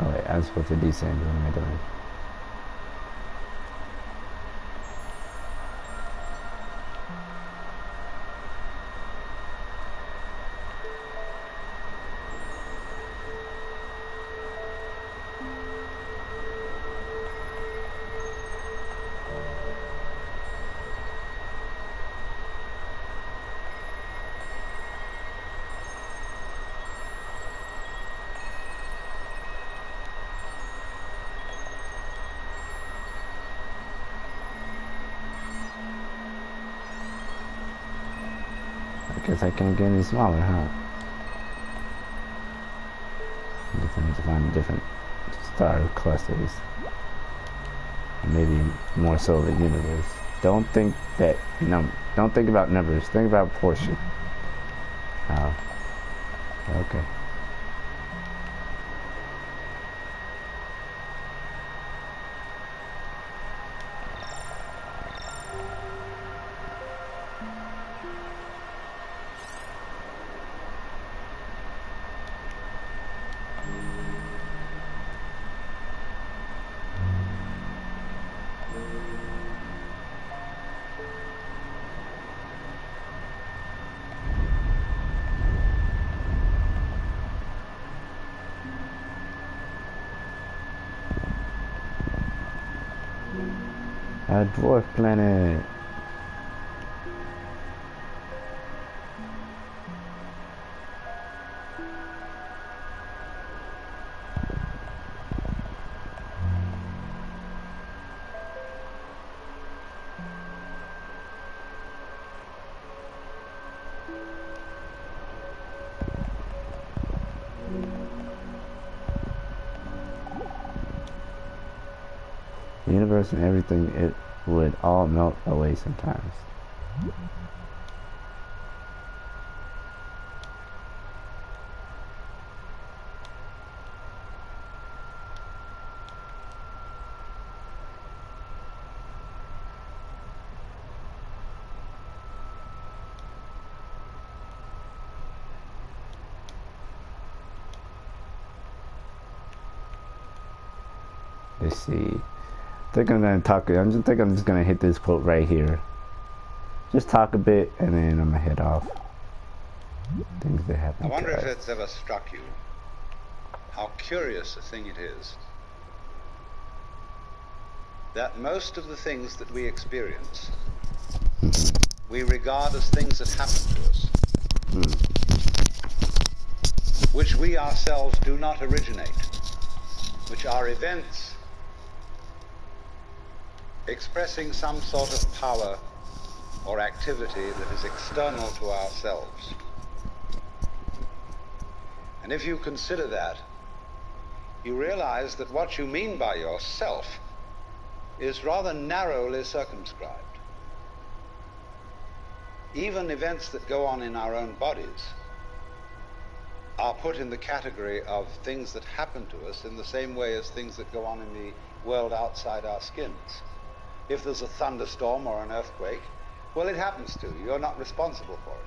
Oh wait, I'm supposed to descend. What am I doing? I guess I can't get any smaller, huh? I guess I need to find different star clusters. Maybe more so the universe. Don't think about numbers. Think about portion. Oh. Okay. A dwarf planet. The universe and everything, it would all melt away sometimes. Let's see. I think I'm gonna talk. I'm just gonna hit this quote right here. Just talk a bit, and then I'm gonna head off. Things that happen. I wonder if it's ever struck you how curious a thing it is that most of the things that we experience, we regard as things that happen to us, which we ourselves do not originate, which are events expressing some sort of power or activity that is external to ourselves. And if you consider that, you realize that what you mean by yourself is rather narrowly circumscribed. Even events that go on in our own bodies are put in the category of things that happen to us in the same way as things that go on in the world outside our skins. If there's a thunderstorm or an earthquake, well, it happens to you. You're not responsible for it.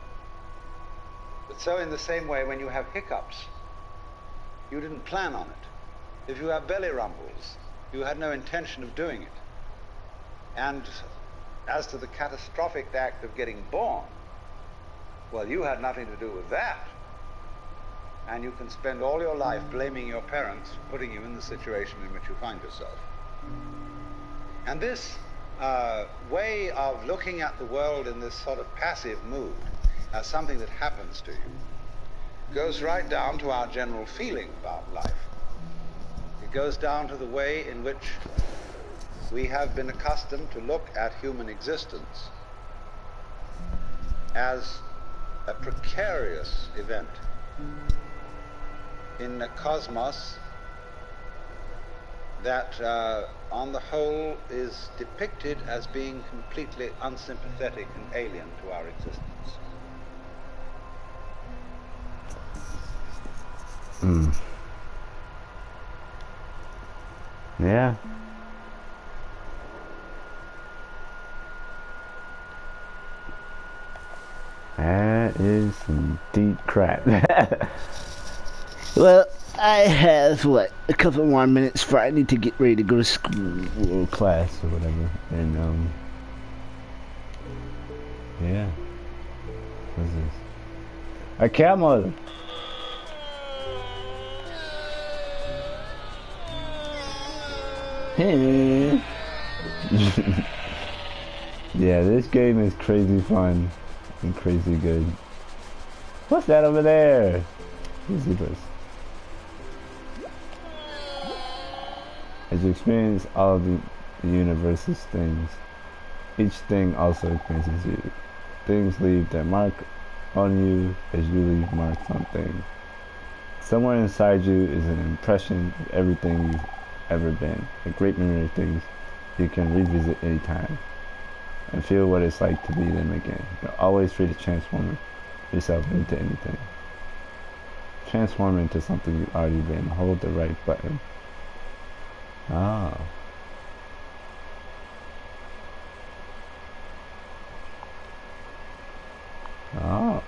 But so in the same way, when you have hiccups, you didn't plan on it. If you have belly rumbles, you had no intention of doing it. And as to the catastrophic act of getting born, well, you had nothing to do with that. And you can spend all your life blaming your parents for putting you in the situation in which you find yourself. And this way of looking at the world in this sort of passive mood as something that happens to you goes right down to our general feeling about life. It goes down to the way in which we have been accustomed to look at human existence as a precarious event in a cosmos that, on the whole, is depicted as being completely unsympathetic and alien to our existence. Yeah. That is some deep crap. Well, I have, what, a couple more minutes before I need to get ready to go to school or class or whatever. And, yeah. What's this? A camel! Hey! Yeah, this game is crazy fun and crazy good. What's that over there? Zebras. As you experience all of the universe's things, each thing also experiences you. Things leave their mark on you as you leave marks on things. Somewhere inside you is an impression of everything you've ever been, a great memory of things you can revisit anytime and feel what it's like to be them again. You're always free to transform yourself into anything. Transform into something you've already been. Hold the right button. Oh. Oh.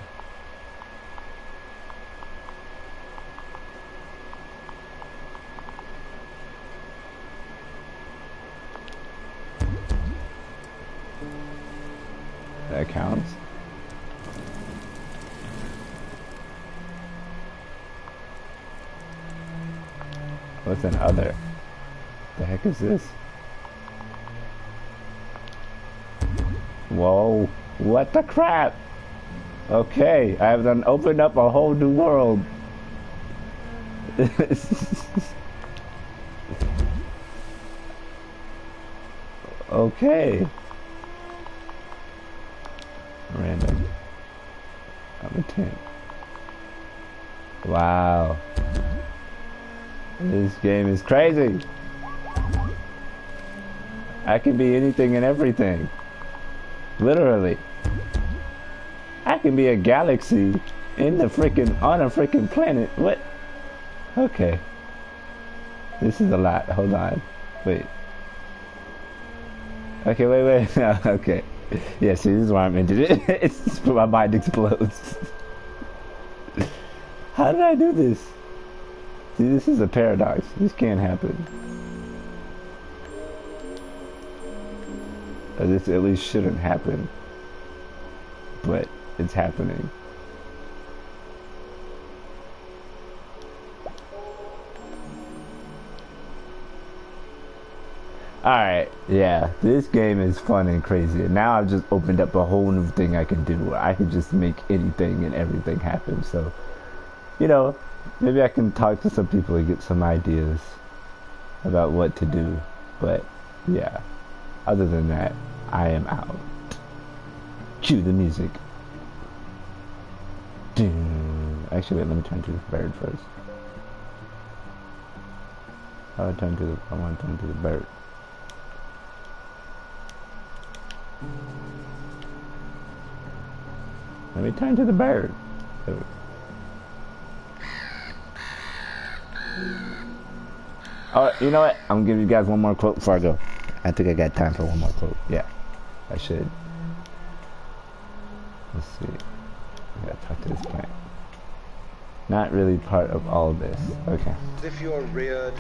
That counts. What's an other? The heck is this? Whoa, what the crap? Okay, I have done opened up a whole new world. Okay. Random. I'm a 10. Wow. This game is crazy. I can be anything and everything. Literally. I can be a galaxy in the on a freaking planet. What? Okay. This is a lot. Hold on. Wait. Okay, wait. Okay. Yeah, see, this is why I'm into it. It's my mind explodes. How did I do this? See, this is a paradox. This can't happen. Or this at least shouldn't happen. But it's happening. Alright, yeah, this game is fun and crazy. And now I've just opened up a whole new thing I can do where I can just make anything and everything happen. So, you know, maybe I can talk to some people and get some ideas about what to do. But, yeah, other than that, I am out. Cue the music. Actually, wait, let me turn to the bird first. I want to turn to the bird. Let me turn to the bird. Oh, you know what? I'm gonna give you guys one more quote before I go. I think I got time for one more quote. Yeah, I should. Let's see. I gotta talk to this plant. Not really part of all of this. Okay. If you're reared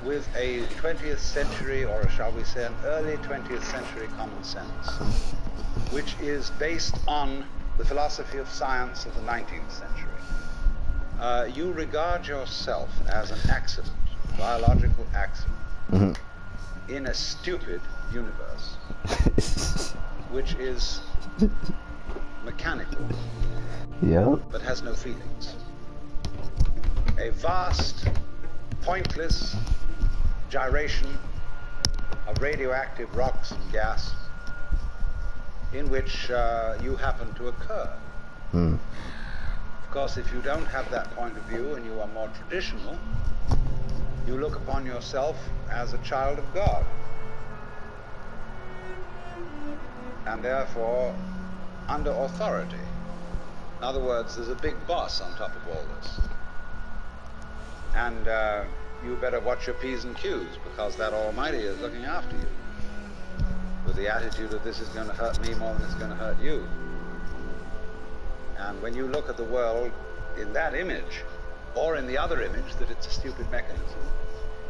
with a 20th century, or shall we say an early 20th century common sense, which is based on the philosophy of science of the 19th century, you regard yourself as an accident, biological accident, in a stupid universe, which is mechanical, Yep. but has no feelings. A vast, pointless gyration of radioactive rocks and gas in which you happen to occur. Of course, if you don't have that point of view and you are more traditional, you look upon yourself as a child of God, and therefore under authority. In other words, there's a big boss on top of all this. And you better watch your P's and Q's, because that Almighty is looking after you, with the attitude that this is going to hurt me more than it's going to hurt you. And when you look at the world in that image, or in the other image, that it's a stupid mechanism,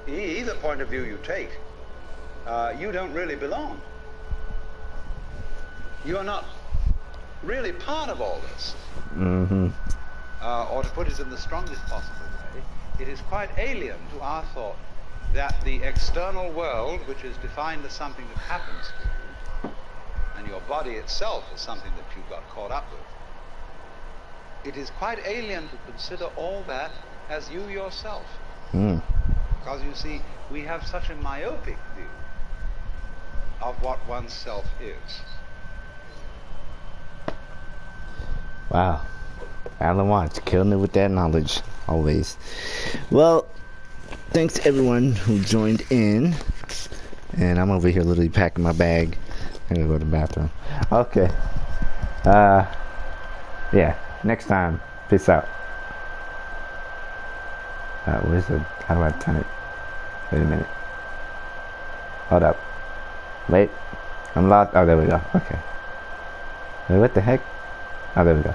either point of view you take, you don't really belong. You are not really part of all this. Or to put it in the strongest possible way, it is quite alien to our thought that the external world, which is defined as something that happens to you, and your body itself is something that you've got caught up with, it is quite alien to consider all that as you yourself. Because you see, we have such a myopic view of what oneself is. Wow. Alan Watts, killing it with that knowledge, always. Well, thanks to everyone who joined in. And I'm over here literally packing my bag. I'm gonna go to the bathroom. Okay. Yeah, next time. Peace out. Where's the, how do I turn it? Wait a minute. Hold up. Wait. I'm lost. Oh, there we go. Okay. Wait, what the heck? Oh, there we go.